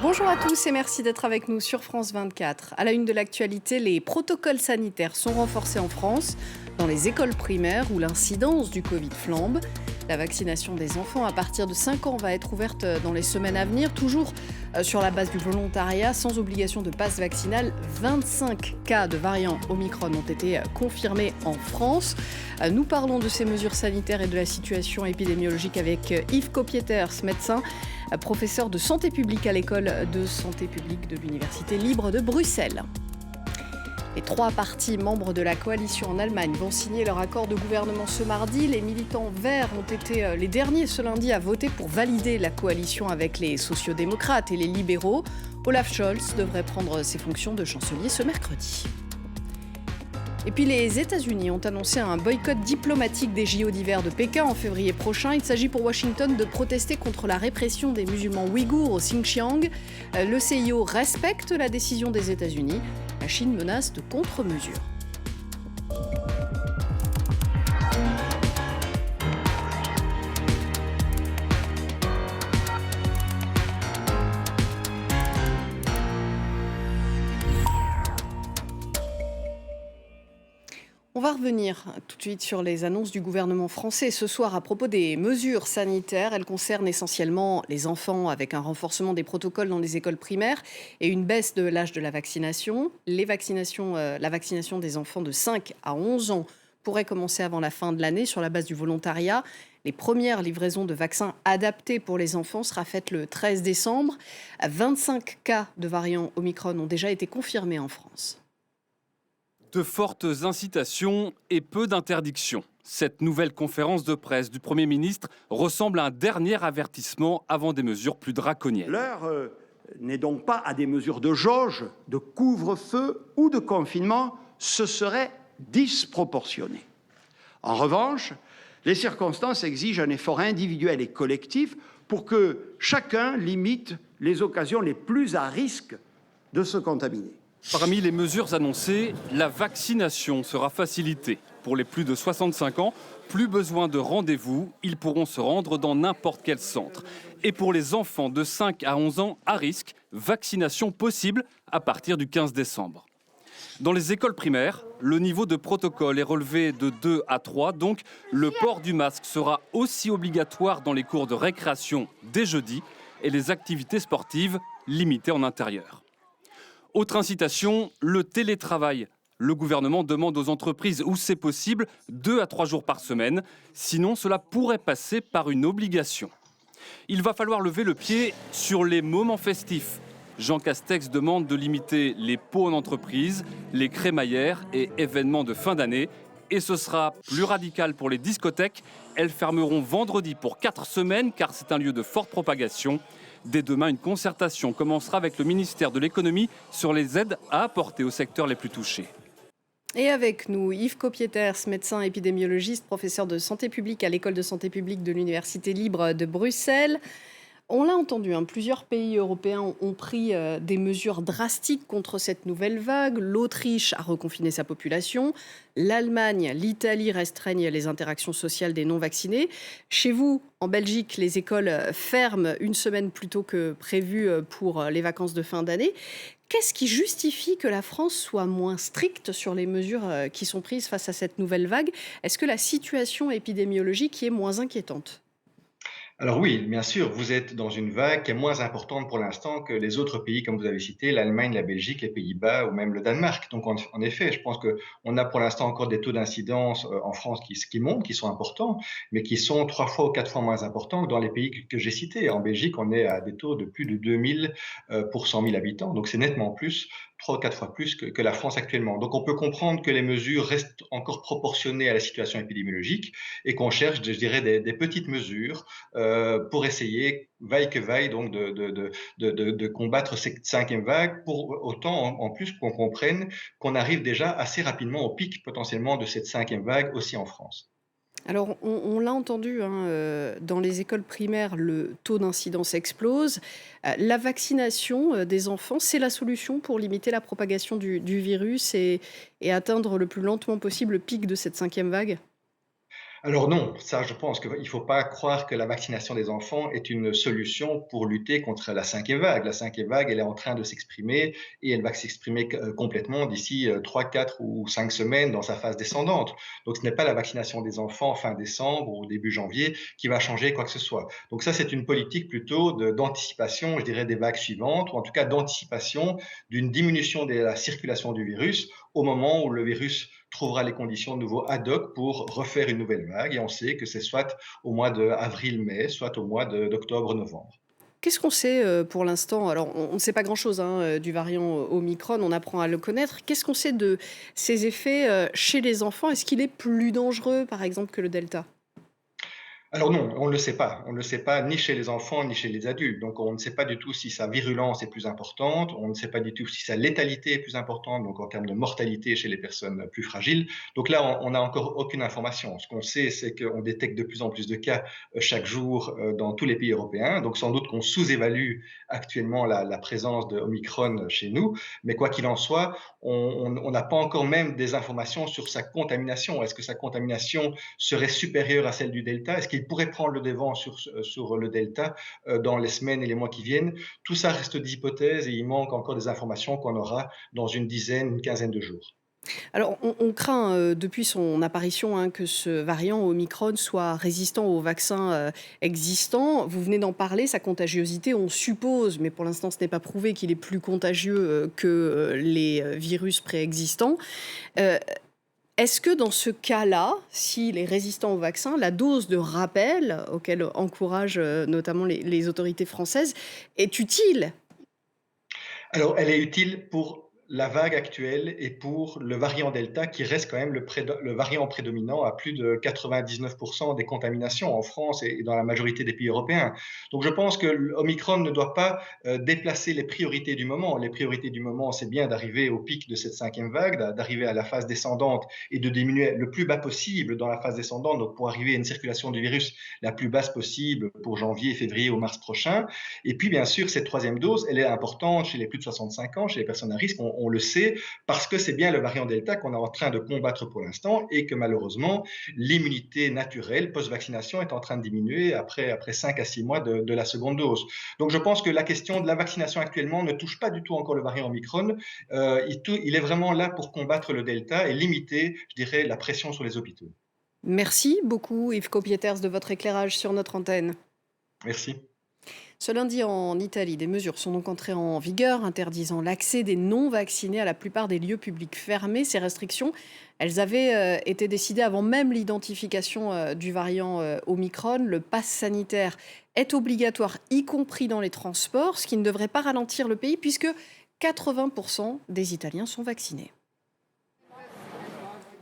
Bonjour à tous et merci d'être avec nous sur France 24. À la une de l'actualité, les protocoles sanitaires sont renforcés en France, dans les écoles primaires où l'incidence du Covid flambe. La vaccination des enfants à partir de 5 ans va être ouverte dans les semaines à venir, toujours sur la base du volontariat, sans obligation de passe vaccinal. 25 cas de variant Omicron ont été confirmés en France. Nous parlons de ces mesures sanitaires et de la situation épidémiologique avec Yves Kopieters, médecin, professeur de santé publique à l'école de santé publique de l'Université libre de Bruxelles. Les 3 partis membres de la coalition en Allemagne vont signer leur accord de gouvernement ce mardi. Les militants verts ont été les derniers ce lundi à voter pour valider la coalition avec les sociodémocrates et les libéraux. Olaf Scholz devrait prendre ses fonctions de chancelier ce mercredi. Et puis les États-Unis ont annoncé un boycott diplomatique des JO d'hiver de Pékin en février prochain. Il s'agit pour Washington de protester contre la répression des musulmans ouïghours au Xinjiang. Le CIO respecte la décision des États-Unis. La Chine menace de contre-mesures. On va revenir tout de suite sur les annonces du gouvernement français ce soir à propos des mesures sanitaires. Elles concernent essentiellement les enfants avec un renforcement des protocoles dans les écoles primaires et une baisse de l'âge de la vaccination. La vaccination des enfants de 5 à 11 ans pourrait commencer avant la fin de l'année sur la base du volontariat. Les premières livraisons de vaccins adaptés pour les enfants sera faites le 13 décembre. 25 cas de variant Omicron ont déjà été confirmés en France. De fortes incitations et peu d'interdictions. Cette nouvelle conférence de presse du Premier ministre ressemble à un dernier avertissement avant des mesures plus draconiennes. L'heure n'est donc pas à des mesures de jauge, de couvre-feu ou de confinement. Ce serait disproportionné. En revanche, les circonstances exigent un effort individuel et collectif pour que chacun limite les occasions les plus à risque de se contaminer. Parmi les mesures annoncées, la vaccination sera facilitée. Pour les plus de 65 ans, plus besoin de rendez-vous, ils pourront se rendre dans n'importe quel centre. Et pour les enfants de 5 à 11 ans à risque, vaccination possible à partir du 15 décembre. Dans les écoles primaires, le niveau de protocole est relevé de 2 à 3, donc le port du masque sera aussi obligatoire dans les cours de récréation dès jeudi et les activités sportives limitées en intérieur. Autre incitation, le télétravail. Le gouvernement demande aux entreprises où c'est possible 2 à 3 jours par semaine. Sinon, cela pourrait passer par une obligation. Il va falloir lever le pied sur les moments festifs. Jean Castex demande de limiter les pots en entreprise, les crémaillères et événements de fin d'année. Et ce sera plus radical pour les discothèques. Elles fermeront vendredi pour 4 semaines car c'est un lieu de forte propagation. Dès demain, une concertation commencera avec le ministère de l'économie sur les aides à apporter aux secteurs les plus touchés. Et avec nous, Yves Kopieters, médecin épidémiologiste, professeur de santé publique à l'école de santé publique de l'Université libre de Bruxelles. On l'a entendu, plusieurs pays européens ont pris des mesures drastiques contre cette nouvelle vague. L'Autriche a reconfiné sa population. L'Allemagne, l'Italie restreignent les interactions sociales des non-vaccinés. Chez vous, en Belgique, les écoles ferment une semaine plus tôt que prévu pour les vacances de fin d'année. Qu'est-ce qui justifie que la France soit moins stricte sur les mesures qui sont prises face à cette nouvelle vague ? Est-ce que la situation épidémiologique y est moins inquiétante ? Alors oui, bien sûr, vous êtes dans une vague qui est moins importante pour l'instant que les autres pays, comme vous avez cité, l'Allemagne, la Belgique, les Pays-Bas ou même le Danemark. Donc en effet, je pense qu'on a pour l'instant encore des taux d'incidence en France qui montent, qui sont importants, mais qui sont 3 fois ou 4 fois moins importants que dans les pays que j'ai cités. En Belgique, on est à des taux de plus de 2000 pour 100 000 habitants, donc c'est nettement plus, 3 ou 4 fois plus que la France actuellement. Donc on peut comprendre que les mesures restent encore proportionnées à la situation épidémiologique et qu'on cherche, je dirais, des petites mesures pour essayer, vaille que vaille, donc de combattre cette 5e vague, pour autant en plus qu'on comprenne qu'on arrive déjà assez rapidement au pic potentiellement de cette 5e vague aussi en France. Alors, on l'a entendu, dans les écoles primaires, le taux d'incidence explose. La vaccination des enfants, c'est la solution pour limiter la propagation du virus et atteindre le plus lentement possible le pic de cette 5e vague ? Alors non, ça je pense qu'il ne faut pas croire que la vaccination des enfants est une solution pour lutter contre la cinquième vague. La cinquième vague, elle est en train de s'exprimer et elle va s'exprimer complètement d'ici 3, 4 ou 5 semaines dans sa phase descendante. Donc ce n'est pas la vaccination des enfants fin décembre ou début janvier qui va changer quoi que ce soit. Donc ça c'est une politique plutôt d'anticipation, je dirais, des vagues suivantes ou en tout cas d'anticipation d'une diminution de la circulation du virus au moment où le virus trouvera les conditions de nouveau ad hoc pour refaire une nouvelle vague. Et on sait que c'est soit au mois d'avril-mai, soit au mois d'octobre-novembre. Qu'est-ce qu'on sait pour l'instant? Alors, on ne sait pas grand-chose hein, du variant Omicron, on apprend à le connaître. Qu'est-ce qu'on sait de ses effets chez les enfants? Est-ce qu'il est plus dangereux, par exemple, que le Delta? Alors non, on ne le sait pas. On ne le sait pas ni chez les enfants ni chez les adultes. Donc on ne sait pas du tout si sa virulence est plus importante, on ne sait pas du tout si sa létalité est plus importante, donc en termes de mortalité chez les personnes plus fragiles. Donc là, on n'a encore aucune information. Ce qu'on sait, c'est qu'on détecte de plus en plus de cas chaque jour dans tous les pays européens. Donc sans doute qu'on sous-évalue actuellement la présence de Omicron chez nous. Mais quoi qu'il en soit, on n'a pas encore même des informations sur sa contamination. Est-ce que sa contamination serait supérieure à celle du Delta? Est-ce qu'il pourrait prendre le devant sur le Delta dans les semaines et les mois qui viennent? Tout ça reste d'hypothèses et il manque encore des informations qu'on aura dans une dizaine, une quinzaine de jours. Alors, on craint depuis son apparition hein, que ce variant Omicron soit résistant aux vaccins existants. Vous venez d'en parler, sa contagiosité, on suppose, mais pour l'instant ce n'est pas prouvé qu'il est plus contagieux que les virus préexistants. Euh, Est-ce que dans ce cas-là, s'il est résistant au vaccin, la dose de rappel, auquel encouragent notamment les autorités françaises, est utile? Alors, elle est utile pour la vague actuelle et pour le variant Delta, qui reste quand même le variant prédominant à plus de 99% des contaminations en France et dans la majorité des pays européens. Donc, je pense que l'Omicron ne doit pas déplacer les priorités du moment. Les priorités du moment, c'est bien d'arriver au pic de cette cinquième vague, d'arriver à la phase descendante et de diminuer le plus bas possible dans la phase descendante, donc pour arriver à une circulation du virus la plus basse possible pour janvier, février ou mars prochain. Et puis, bien sûr, cette troisième dose, elle est importante chez les plus de 65 ans, chez les personnes à risque. On le sait parce que c'est bien le variant Delta qu'on est en train de combattre pour l'instant et que malheureusement, l'immunité naturelle post-vaccination est en train de diminuer après 5 à 6 mois de la seconde dose. Donc, je pense que la question de la vaccination actuellement ne touche pas du tout encore le variant Omicron. Il est vraiment là pour combattre le Delta et limiter, je dirais, la pression sur les hôpitaux. Merci beaucoup Yves Copieters de votre éclairage sur notre antenne. Merci. Ce lundi, en Italie, des mesures sont donc entrées en vigueur, interdisant l'accès des non-vaccinés à la plupart des lieux publics fermés. Ces restrictions, elles avaient été décidées avant même l'identification du variant Omicron. Le pass sanitaire est obligatoire, y compris dans les transports, ce qui ne devrait pas ralentir le pays, puisque 80% des Italiens sont vaccinés.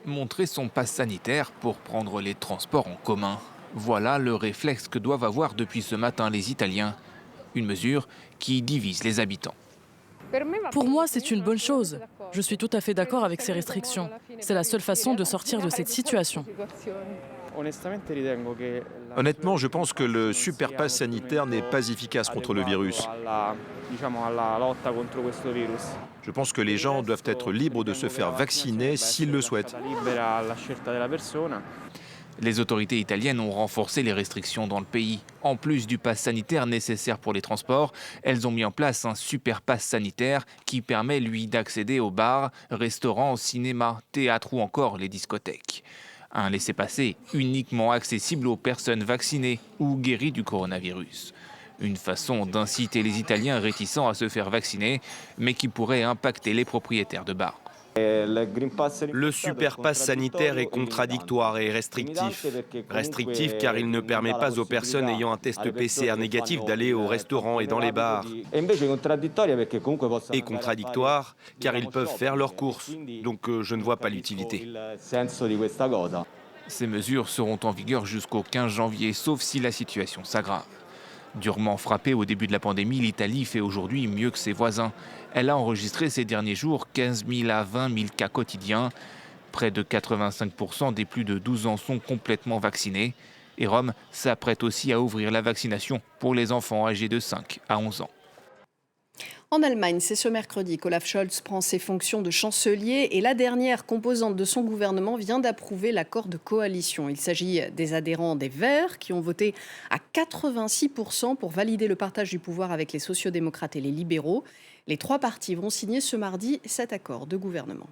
Montrer son pass sanitaire pour prendre les transports en commun. Voilà le réflexe que doivent avoir depuis ce matin les Italiens. Une mesure qui divise les habitants. Pour moi, c'est une bonne chose. Je suis tout à fait d'accord avec ces restrictions. C'est la seule façon de sortir de cette situation. Honnêtement, je pense que le super pass sanitaire n'est pas efficace contre le virus. Je pense que les gens doivent être libres de se faire vacciner s'ils le souhaitent. Les autorités italiennes ont renforcé les restrictions dans le pays. En plus du pass sanitaire nécessaire pour les transports, elles ont mis en place un super pass sanitaire qui permet, lui, d'accéder aux bars, restaurants, cinémas, théâtres ou encore les discothèques. Un laissez-passer uniquement accessible aux personnes vaccinées ou guéries du coronavirus. Une façon d'inciter les Italiens réticents à se faire vacciner, mais qui pourrait impacter les propriétaires de bars. Le super pass sanitaire est contradictoire et restrictif. Restrictif car il ne permet pas aux personnes ayant un test PCR négatif d'aller au restaurant et dans les bars. Et contradictoire car ils peuvent faire leurs courses. Donc je ne vois pas l'utilité. Ces mesures seront en vigueur jusqu'au 15 janvier, sauf si la situation s'aggrave. Durement frappée au début de la pandémie, l'Italie fait aujourd'hui mieux que ses voisins. Elle a enregistré ces derniers jours 15 000 à 20 000 cas quotidiens. Près de 85% des plus de 12 ans sont complètement vaccinés. Et Rome s'apprête aussi à ouvrir la vaccination pour les enfants âgés de 5 à 11 ans. En Allemagne, c'est ce mercredi qu'Olaf Scholz prend ses fonctions de chancelier et la dernière composante de son gouvernement vient d'approuver l'accord de coalition. Il s'agit des adhérents des Verts qui ont voté à 86% pour valider le partage du pouvoir avec les sociodémocrates et les libéraux. Les trois partis vont signer ce mardi cet accord de gouvernement.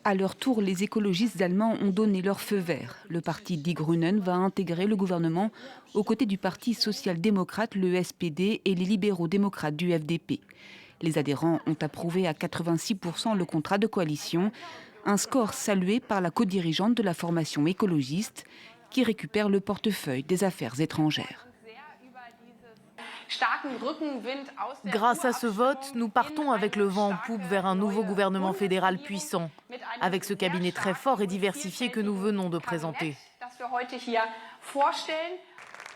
À leur tour, les écologistes allemands ont donné leur feu vert. Le parti Die Grünen va intégrer le gouvernement aux côtés du parti social-démocrate, le SPD, et les libéraux-démocrates du FDP. Les adhérents ont approuvé à 86% le contrat de coalition, un score salué par la codirigeante de la formation écologiste qui récupère le portefeuille des affaires étrangères. Grâce à ce vote, nous partons avec le vent en poupe vers un nouveau gouvernement fédéral puissant, avec ce cabinet très fort et diversifié que nous venons de présenter.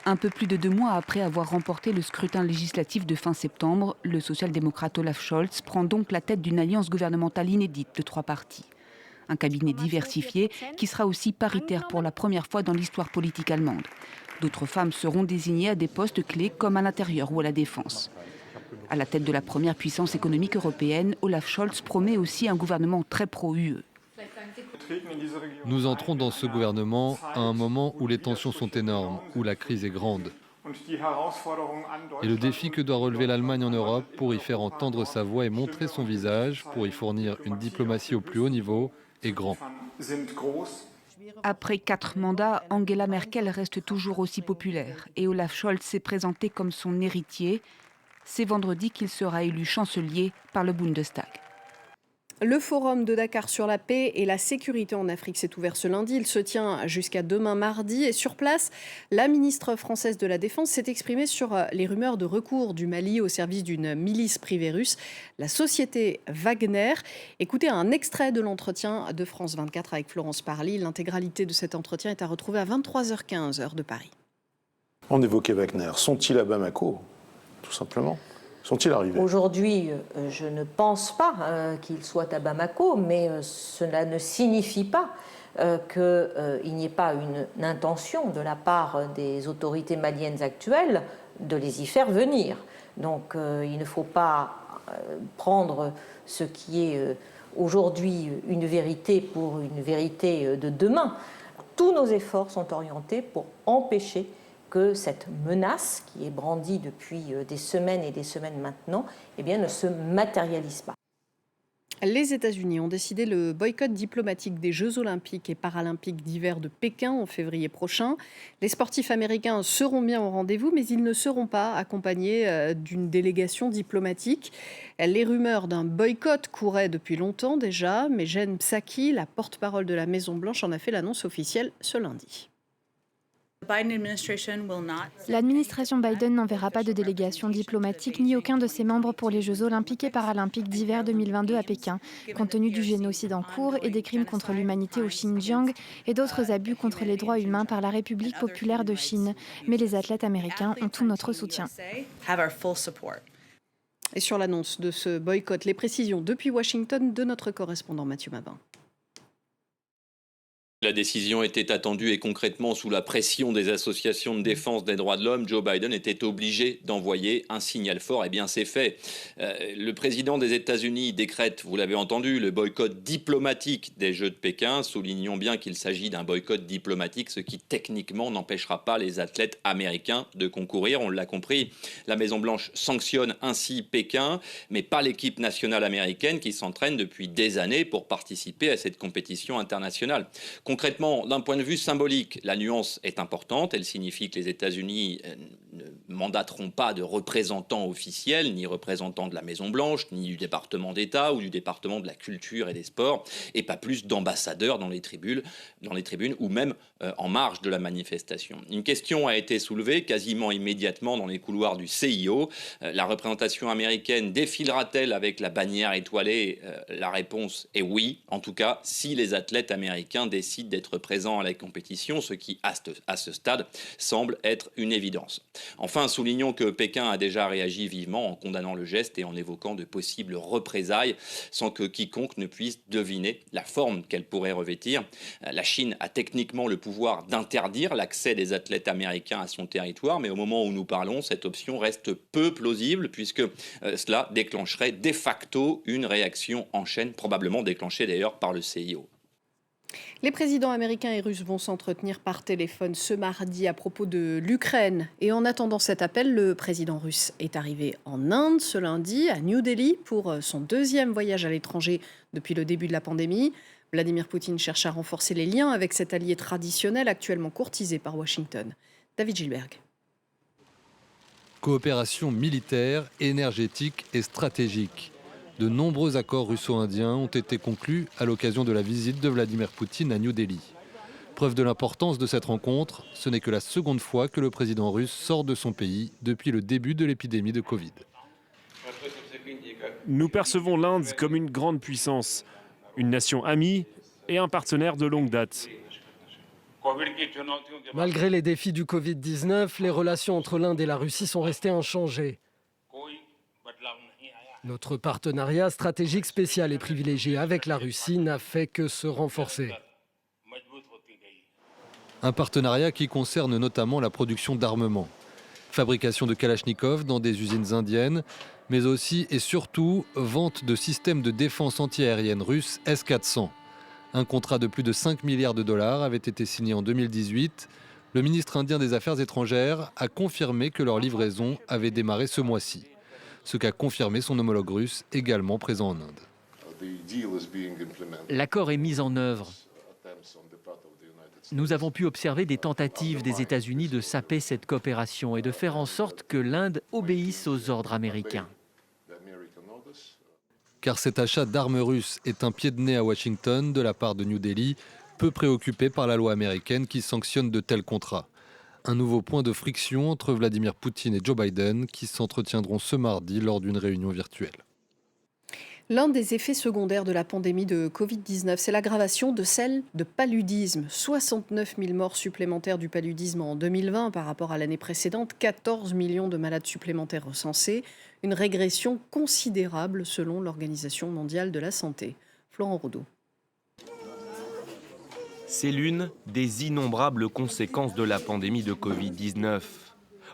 Un peu plus de 2 mois après avoir remporté le scrutin législatif de fin septembre, le social-démocrate Olaf Scholz prend donc la tête d'une alliance gouvernementale inédite de 3 partis. Un cabinet diversifié qui sera aussi paritaire pour la première fois dans l'histoire politique allemande. D'autres femmes seront désignées à des postes clés comme à l'intérieur ou à la défense. À la tête de la première puissance économique européenne, Olaf Scholz promet aussi un gouvernement très pro-UE. Nous entrons dans ce gouvernement à un moment où les tensions sont énormes, où la crise est grande. Et le défi que doit relever l'Allemagne en Europe pour y faire entendre sa voix et montrer son visage, pour y fournir une diplomatie au plus haut niveau, est grand. Après 4 mandats, Angela Merkel reste toujours aussi populaire et Olaf Scholz s'est présenté comme son héritier. C'est vendredi qu'il sera élu chancelier par le Bundestag. Le forum de Dakar sur la paix et la sécurité en Afrique s'est ouvert ce lundi. Il se tient jusqu'à demain mardi. Et sur place, la ministre française de la Défense s'est exprimée sur les rumeurs de recours du Mali au service d'une milice privée russe, la société Wagner. Écoutez un extrait de l'entretien de France 24 avec Florence Parly. L'intégralité de cet entretien est à retrouver à 23h15, heure de Paris. On évoquait Wagner. Sont-ils à Bamako, tout simplement ? Sont-ils arrivés ? Aujourd'hui, je ne pense pas qu'ils soient à Bamako, mais cela ne signifie pas qu'il n'y ait pas une intention de la part des autorités maliennes actuelles de les y faire venir. Donc il ne faut pas prendre ce qui est aujourd'hui une vérité pour une vérité de demain. Tous nos efforts sont orientés pour empêcher que cette menace, qui est brandie depuis des semaines et des semaines maintenant, eh bien, ne se matérialise pas. Les États-Unis ont décidé le boycott diplomatique des Jeux olympiques et paralympiques d'hiver de Pékin en février prochain. Les sportifs américains seront bien au rendez-vous, mais ils ne seront pas accompagnés d'une délégation diplomatique. Les rumeurs d'un boycott couraient depuis longtemps déjà, mais Jen Psaki, la porte-parole de la Maison-Blanche, en a fait l'annonce officielle ce lundi. L'administration Biden n'enverra pas de délégation diplomatique ni aucun de ses membres pour les Jeux olympiques et paralympiques d'hiver 2022 à Pékin, compte tenu du génocide en cours et des crimes contre l'humanité au Xinjiang et d'autres abus contre les droits humains par la République populaire de Chine. Mais les athlètes américains ont tout notre soutien. Et sur l'annonce de ce boycott, les précisions depuis Washington de notre correspondant Mathieu Mabin. La décision était attendue et concrètement, sous la pression des associations de défense des droits de l'homme, Joe Biden était obligé d'envoyer un signal fort. Eh bien, c'est fait. Le président des États-Unis décrète, vous l'avez entendu, le boycott diplomatique des Jeux de Pékin. Soulignons bien qu'il s'agit d'un boycott diplomatique, ce qui techniquement n'empêchera pas les athlètes américains de concourir. On l'a compris, la Maison-Blanche sanctionne ainsi Pékin, mais pas l'équipe nationale américaine qui s'entraîne depuis des années pour participer à cette compétition internationale. Concrètement, d'un point de vue symbolique, la nuance est importante. Elle signifie que les États-Unis ne mandateront pas de représentants officiels, ni représentants de la Maison-Blanche, ni du département d'État ou du département de la culture et des sports, et pas plus d'ambassadeurs dans les tribunes ou même en marge de la manifestation. Une question a été soulevée quasiment immédiatement dans les couloirs du CIO. La représentation américaine défilera-t-elle avec la bannière étoilée ? La réponse est oui, en tout cas si les athlètes américains décident décide d'être présent à la compétition, ce qui, à ce stade, semble être une évidence. Enfin, soulignons que Pékin a déjà réagi vivement en condamnant le geste et en évoquant de possibles représailles, sans que quiconque ne puisse deviner la forme qu'elle pourrait revêtir. La Chine a techniquement le pouvoir d'interdire l'accès des athlètes américains à son territoire, mais au moment où nous parlons, cette option reste peu plausible puisque cela déclencherait de facto une réaction en chaîne, probablement déclenchée d'ailleurs par le CIO. Les présidents américains et russes vont s'entretenir par téléphone ce mardi à propos de l'Ukraine. Et en attendant cet appel, le président russe est arrivé en Inde ce lundi, à New Delhi, pour son deuxième voyage à l'étranger depuis le début de la pandémie. Vladimir Poutine cherche à renforcer les liens avec cet allié traditionnel actuellement courtisé par Washington. David Gilberg. Coopération militaire, énergétique et stratégique. De nombreux accords russo-indiens ont été conclus à l'occasion de la visite de Vladimir Poutine à New Delhi. Preuve de l'importance de cette rencontre, ce n'est que la seconde fois que le président russe sort de son pays depuis le début de l'épidémie de Covid. Nous percevons l'Inde comme une grande puissance, une nation amie et un partenaire de longue date. Malgré les défis du Covid-19, les relations entre l'Inde et la Russie sont restées inchangées. Notre partenariat stratégique spécial et privilégié avec la Russie n'a fait que se renforcer. Un partenariat qui concerne notamment la production d'armements. Fabrication de Kalachnikov dans des usines indiennes, mais aussi et surtout vente de systèmes de défense antiaérienne russes S-400. Un contrat de plus de 5 milliards de dollars avait été signé en 2018. Le ministre indien des Affaires étrangères a confirmé que leur livraison avait démarré ce mois-ci. Ce qu'a confirmé son homologue russe, également présent en Inde. L'accord est mis en œuvre. Nous avons pu observer des tentatives des États-Unis de saper cette coopération et de faire en sorte que l'Inde obéisse aux ordres américains. Car cet achat d'armes russes est un pied de nez à Washington de la part de New Delhi, peu préoccupé par la loi américaine qui sanctionne de tels contrats. Un nouveau point de friction entre Vladimir Poutine et Joe Biden qui s'entretiendront ce mardi lors d'une réunion virtuelle. L'un des effets secondaires de la pandémie de Covid-19, c'est l'aggravation de celle de paludisme. 69 000 morts supplémentaires du paludisme en 2020 par rapport à l'année précédente, 14 millions de malades supplémentaires recensés, une régression considérable selon l'Organisation mondiale de la santé. Florent Rodeau. C'est l'une des innombrables conséquences de la pandémie de Covid-19.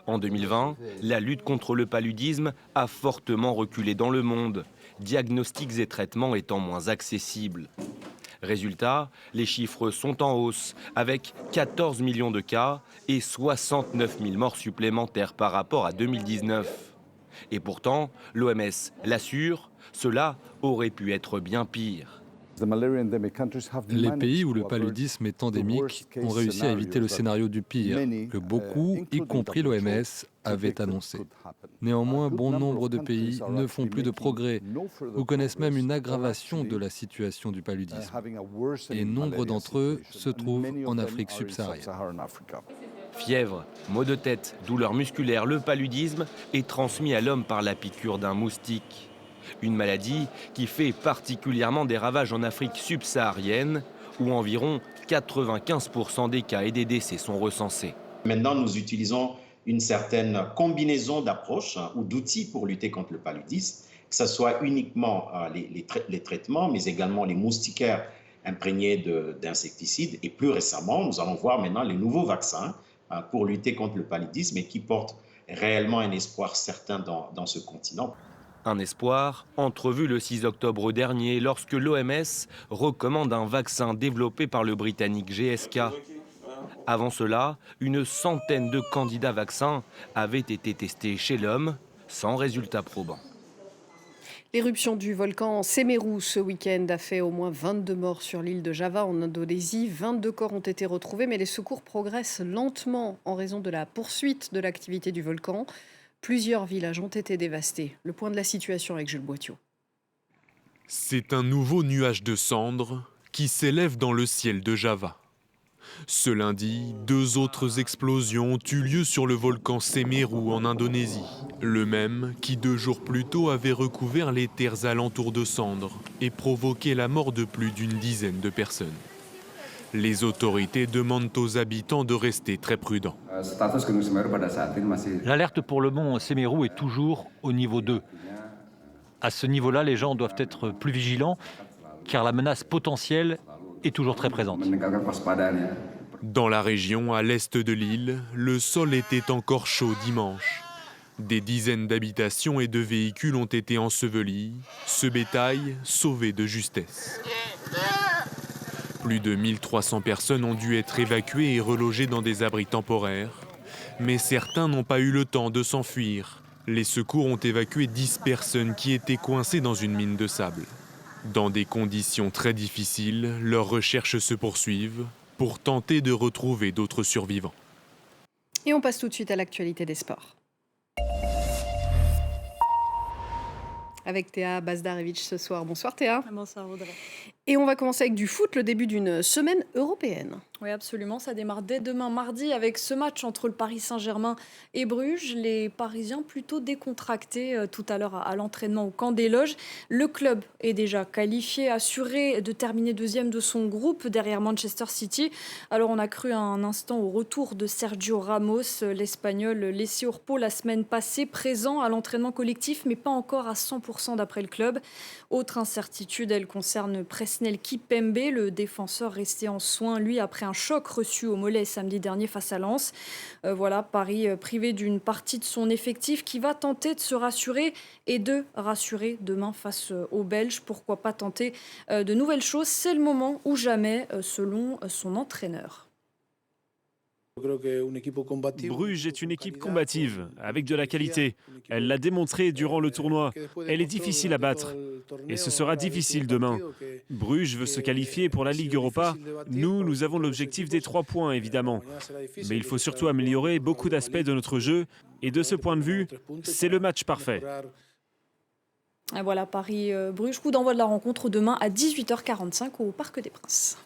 En 2020, la lutte contre le paludisme a fortement reculé dans le monde, diagnostics et traitements étant moins accessibles. Résultat, les chiffres sont en hausse, avec 14 millions de cas et 69 000 morts supplémentaires par rapport à 2019. Et pourtant, l'OMS l'assure, cela aurait pu être bien pire. Les pays où le paludisme est endémique ont réussi à éviter le scénario du pire, que beaucoup, y compris l'OMS, avaient annoncé. Néanmoins, bon nombre de pays ne font plus de progrès ou connaissent même une aggravation de la situation du paludisme. Et nombre d'entre eux se trouvent en Afrique subsaharienne. Fièvre, maux de tête, douleurs musculaires, le paludisme est transmis à l'homme par la piqûre d'un moustique. Une maladie qui fait particulièrement des ravages en Afrique subsaharienne, où environ 95% des cas et des décès sont recensés. Maintenant, nous utilisons une certaine combinaison d'approches ou d'outils pour lutter contre le paludisme, que ce soit uniquement les traitements, mais également les moustiquaires imprégnés d'insecticides. Et plus récemment, nous allons voir maintenant les nouveaux vaccins pour lutter contre le paludisme et qui portent réellement un espoir certain dans ce continent. Un espoir entrevu le 6 octobre dernier lorsque l'OMS recommande un vaccin développé par le Britannique GSK. Avant cela, une centaine de candidats vaccins avaient été testés chez l'homme sans résultat probant. L'éruption du volcan Semeru ce week-end a fait au moins 22 morts sur l'île de Java en Indonésie. 22 corps ont été retrouvés, mais les secours progressent lentement en raison de la poursuite de l'activité du volcan. Plusieurs villages ont été dévastés. Le point de la situation avec Jules Boittiau. C'est un nouveau nuage de cendres qui s'élève dans le ciel de Java. Ce lundi, 2 autres explosions ont eu lieu sur le volcan Semeru en Indonésie. Le même qui 2 jours plus tôt avait recouvert les terres alentours de cendres et provoqué la mort de plus d'une dizaine de personnes. Les autorités demandent aux habitants de rester très prudents. L'alerte pour le mont Semeru est toujours au niveau 2. À ce niveau-là, les gens doivent être plus vigilants car la menace potentielle est toujours très présente. Dans la région, à l'est de l'île, le sol était encore chaud dimanche. Des dizaines d'habitations et de véhicules ont été ensevelis, ce bétail sauvé de justesse. Plus de 1300 personnes ont dû être évacuées et relogées dans des abris temporaires. Mais certains n'ont pas eu le temps de s'enfuir. Les secours ont évacué 10 personnes qui étaient coincées dans une mine de sable. Dans des conditions très difficiles, leurs recherches se poursuivent pour tenter de retrouver d'autres survivants. Et on passe tout de suite à l'actualité des sports. Avec Théa Bazdarevich ce soir. Bonsoir Théa. Bonsoir Audrey. Et on va commencer avec du foot, le début d'une semaine européenne. Oui, absolument. Ça démarre dès demain mardi avec ce match entre le Paris Saint-Germain et Bruges. Les Parisiens plutôt décontractés tout à l'heure à l'entraînement au camp des Loges. Le club est déjà qualifié, assuré de terminer deuxième de son groupe derrière Manchester City. Alors on a cru un instant au retour de Sergio Ramos, l'Espagnol laissé au repos la semaine passée, présent à l'entraînement collectif mais pas encore à 100% d'après le club. Autre incertitude, elle concerne Presnel Kimpembe, le défenseur resté en soins, lui, après un choc reçu au mollet samedi dernier face à Lens. Voilà, Paris privé d'une partie de son effectif qui va tenter de se rassurer et de rassurer demain face aux Belges. Pourquoi pas tenter de nouvelles choses? C'est le moment ou jamais, selon son entraîneur. Bruges est une équipe combative, avec de la qualité. Elle l'a démontré durant le tournoi. Elle est difficile à battre. Et ce sera difficile demain. Bruges veut se qualifier pour la Ligue Europa. Nous avons l'objectif des 3 points, évidemment. Mais il faut surtout améliorer beaucoup d'aspects de notre jeu. Et de ce point de vue, c'est le match parfait. Et voilà, Paris-Bruges, coup d'envoi de la rencontre demain à 18h45 au Parc des Princes.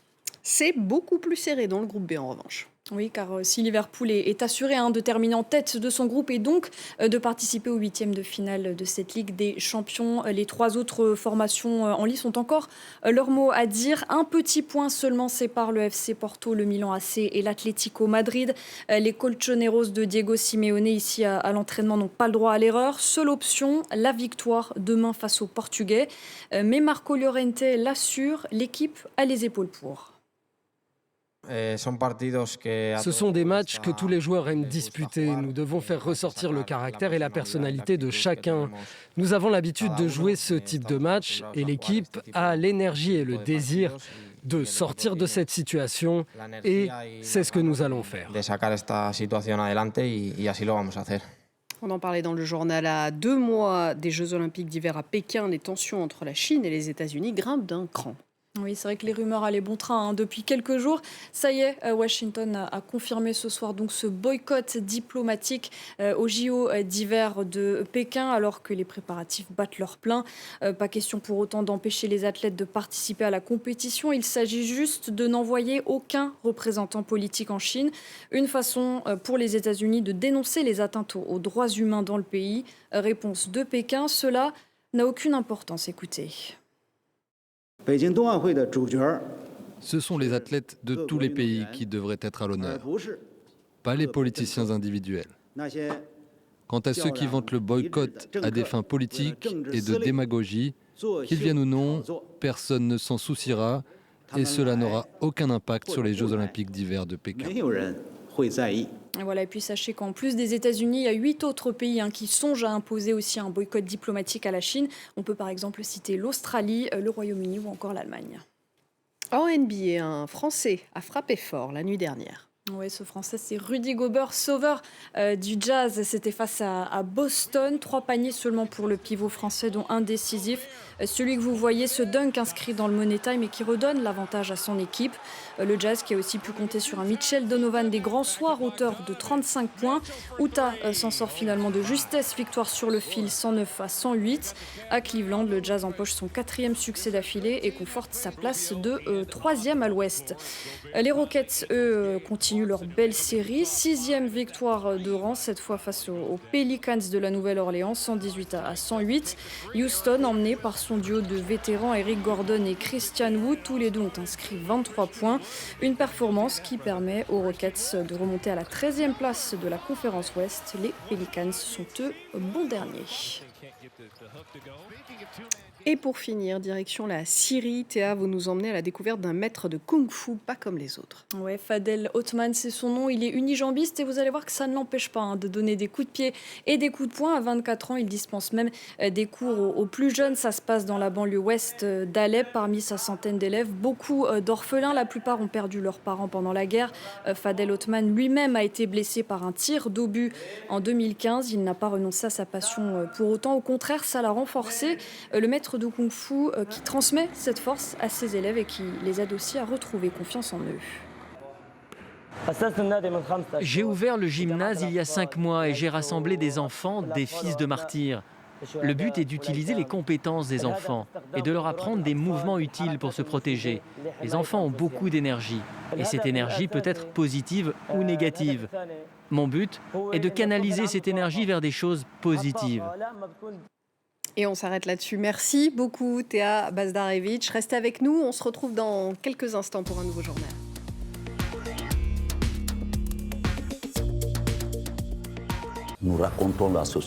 C'est beaucoup plus serré dans le groupe B en revanche. Oui, car si Liverpool est assuré de terminer en tête de son groupe et donc de participer au 8e de finale de cette Ligue des Champions, les 3 autres formations en lice ont encore leur mot à dire. Un petit point seulement sépare le FC Porto, le Milan AC et l'Atlético Madrid. Les colchoneros de Diego Simeone ici à l'entraînement n'ont pas le droit à l'erreur. Seule option, la victoire demain face aux Portugais. Mais Marco Llorente l'assure, l'équipe a les épaules pour. Ce sont des matchs que tous les joueurs aiment disputer. Nous devons faire ressortir le caractère et la personnalité de chacun. Nous avons l'habitude de jouer ce type de match et l'équipe a l'énergie et le désir de sortir de cette situation et c'est ce que nous allons faire. On en parlait dans le journal. À 2 mois des Jeux Olympiques d'hiver à Pékin, les tensions entre la Chine et les États-Unis grimpent d'un cran. Oui, c'est vrai que les rumeurs allaient bon train depuis quelques jours. Ça y est, Washington a confirmé ce soir donc ce boycott diplomatique aux JO d'hiver de Pékin, alors que les préparatifs battent leur plein. Pas question pour autant d'empêcher les athlètes de participer à la compétition. Il s'agit juste de n'envoyer aucun représentant politique en Chine. Une façon pour les États-Unis de dénoncer les atteintes aux droits humains dans le pays. Réponse de Pékin, cela n'a aucune importance. Écoutez. Ce sont les athlètes de tous les pays qui devraient être à l'honneur, pas les politiciens individuels. Quant à ceux qui vantent le boycott à des fins politiques et de démagogie, qu'ils viennent ou non, personne ne s'en souciera et cela n'aura aucun impact sur les Jeux Olympiques d'hiver de Pékin. Et voilà, et puis sachez qu'en plus des États-Unis, il y a 8 autres pays qui songent à imposer aussi un boycott diplomatique à la Chine. On peut par exemple citer l'Australie, le Royaume-Uni ou encore l'Allemagne. En NBA, un Français a frappé fort la nuit dernière. Oui, ce Français, c'est Rudy Gobert, sauveur du Jazz. C'était face à Boston. 3 paniers seulement pour le pivot français, dont un décisif. Celui que vous voyez, ce dunk inscrit dans le Money Time et qui redonne l'avantage à son équipe. Le Jazz qui a aussi pu compter sur un Mitchell Donovan des grands soirs, auteur de 35 points. Utah s'en sort finalement de justesse. Victoire sur le fil, 109-108. À Cleveland, le Jazz empoche son 4e succès d'affilée et conforte sa place de 3e à l'Ouest. Les Rockets, eux, continuent continuent leur belle série. 6e victoire de rang, cette fois face aux Pelicans de la Nouvelle-Orléans, 118-108. Houston, emmené par son duo de vétérans Eric Gordon et Christian Wood, tous les deux ont inscrit 23 points. Une performance qui permet aux Rockets de remonter à la 13e place de la conférence Ouest. Les Pelicans sont eux bons derniers. Et pour finir, direction la Syrie, Théa, vous nous emmenez à la découverte d'un maître de kung-fu pas comme les autres. Ouais, Fadel Othman, c'est son nom. Il est unijambiste et vous allez voir que ça ne l'empêche pas de donner des coups de pied et des coups de poing. À 24 ans, il dispense même des cours aux plus jeunes. Ça se passe dans la banlieue ouest d'Alep. Parmi sa centaine d'élèves, beaucoup d'orphelins. La plupart ont perdu leurs parents pendant la guerre. Fadel Othman lui-même a été blessé par un tir d'obus en 2015. Il n'a pas renoncé à sa passion pour autant. Au contraire, ça l'a renforcé. Le maître de kung-fu qui transmet cette force à ses élèves et qui les aide aussi à retrouver confiance en eux. J'ai ouvert le gymnase il y a 5 mois et j'ai rassemblé des enfants, des fils de martyrs. Le but est d'utiliser les compétences des enfants et de leur apprendre des mouvements utiles pour se protéger. Les enfants ont beaucoup d'énergie et cette énergie peut être positive ou négative. Mon but est de canaliser cette énergie vers des choses positives. Et on s'arrête là-dessus. Merci beaucoup Théa Bazdarevich. Restez avec nous, on se retrouve dans quelques instants pour un nouveau journal. Nous racontons la société.